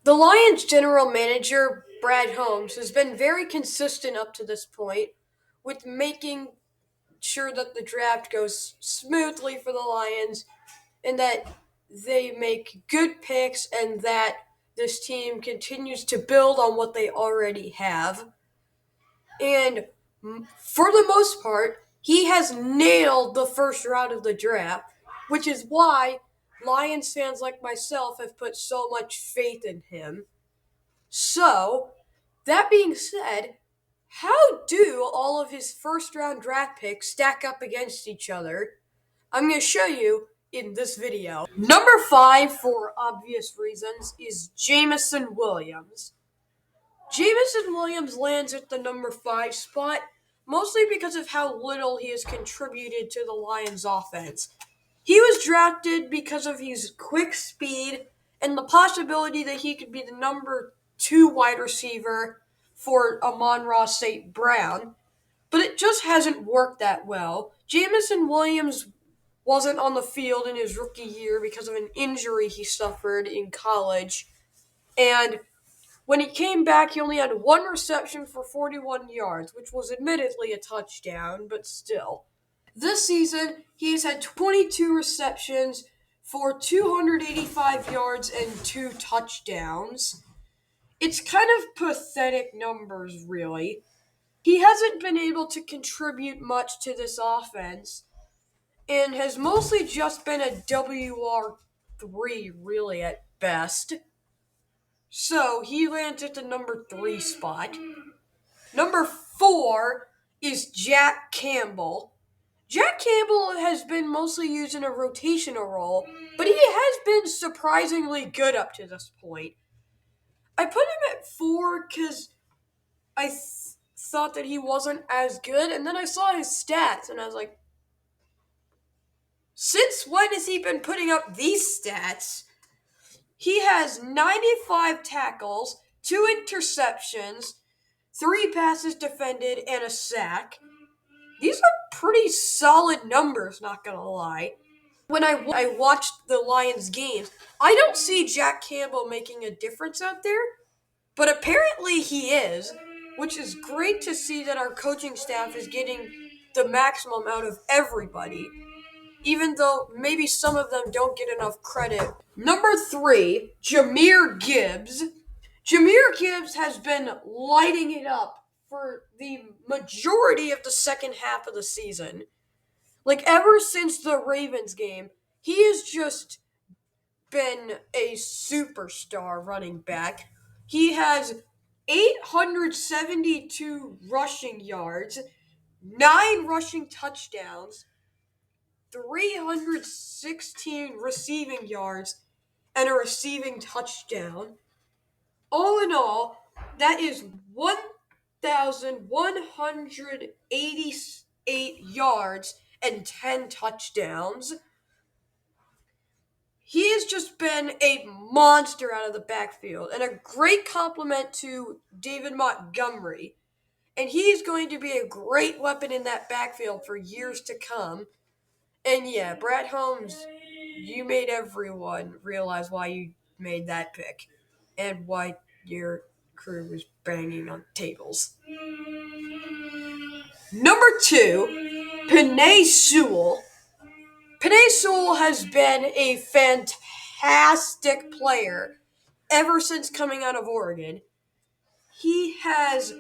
The Lions general manager, Brad Holmes, has been very consistent up to this point with making sure that the draft goes smoothly for the Lions and that they make good picks and that this team continues to build on what they already have. And for the most part, he has nailed the first round of the draft, which is why Lions fans like myself have put so much faith in him. So, that being said, how do all of his first round draft picks stack up against each other? I'm going to show you in this video. Number 5, for obvious reasons, is Jamison Williams. Jamison Williams lands at the number 5 spot, mostly because of how little he has contributed to the Lions offense. He was drafted because of his quick speed and the possibility that he could be the number 2 wide receiver for Amon-Ra St. Brown, but it just hasn't worked that well. Jamison Williams wasn't on the field in his rookie year because of an injury he suffered in college, and when he came back, he only had one reception for 41 yards, which was admittedly a touchdown, but still. This season, he's had 22 receptions for 285 yards and 2 touchdowns. It's kind of pathetic numbers, really. He hasn't been able to contribute much to this offense and has mostly just been a WR3, really, at best. So, he lands at the number 3 spot. Number 4 is Jack Campbell. Jack Campbell has been mostly used in a rotational role, but he has been surprisingly good up to this point. I put him at 4 because I thought that he wasn't as good, and then I saw his stats, and I was like, since when has he been putting up these stats? He has 95 tackles, 2 interceptions, 3 passes defended, and a sack. These are pretty solid numbers, not gonna lie. When I watched the Lions games, I don't see Jack Campbell making a difference out there, but apparently he is, which is great to see that our coaching staff is getting the maximum out of everybody, even though maybe some of them don't get enough credit. Number 3, Jahmyr Gibbs. Jahmyr Gibbs has been lighting it up for the majority of the second half of the season. Like, ever since the Ravens game, he has just been a superstar running back. He has 872 rushing yards, 9 rushing touchdowns, 316 receiving yards, and a receiving touchdown. All in all, that is 1,188 yards and 10 touchdowns. He has just been a monster out of the backfield and a great compliment to David Montgomery. And he's going to be a great weapon in that backfield for years to come. And yeah, Brad Holmes, you made everyone realize why you made that pick and why your crew was banging on tables. Number 2, Penei Sewell. Penei Sewell has been a fantastic player ever since coming out of Oregon. He has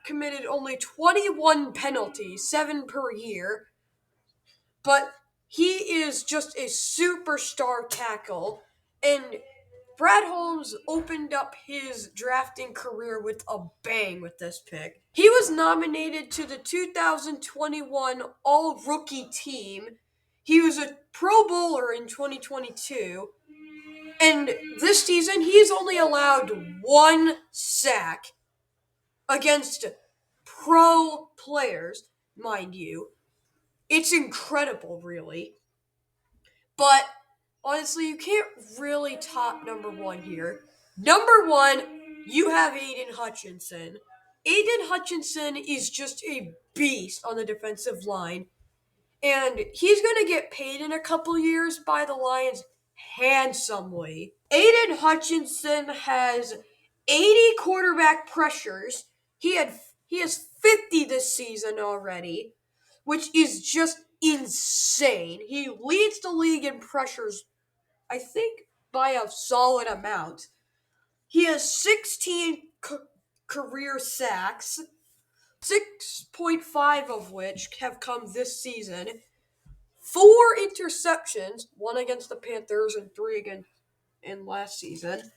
committed only 21 penalties, 7 per year, but he is just a superstar tackle, and Brad Holmes opened up his drafting career with a bang with this pick. He was nominated to the 2021 All-Rookie team. He was a Pro Bowler in 2022, and this season he's only allowed 1 sack against pro players, mind you. It's incredible, really. But honestly, you can't really top number 1 here. Number 1, you have Aiden Hutchinson. Aiden Hutchinson is just a beast on the defensive line. And he's going to get paid in a couple years by the Lions handsomely. Aiden Hutchinson has 80 quarterback pressures. He has 50 this season already, which is just insane. He leads the league in pressures, I think, by a solid amount. He has 16 career sacks, 6.5 of which have come this season. 4 interceptions, 1 against the Panthers and 3 against in last season,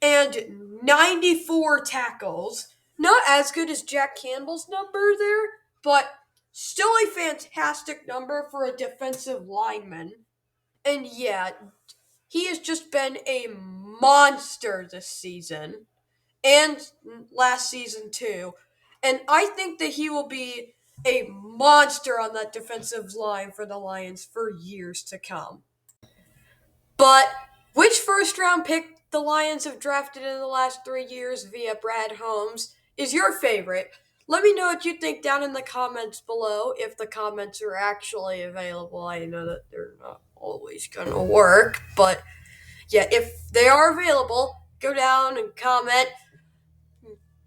and 94 tackles. Not as good as Jack Campbell's number there, but still a fantastic number for a defensive lineman. And yeah, he has just been a monster this season and last season too. And I think that he will be a monster on that defensive line for the Lions for years to come. But which first round pick the Lions have drafted in the last 3 years via Brad Holmes is your favorite? Let me know what you think down in the comments below, if the comments are actually available. I know that they're not always going to work, but yeah, if they are available, go down and comment.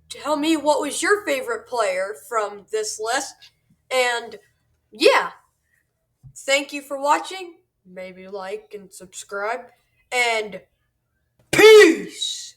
Tell me what was your favorite player from this list. And yeah, thank you for watching. Maybe like and subscribe. And peace!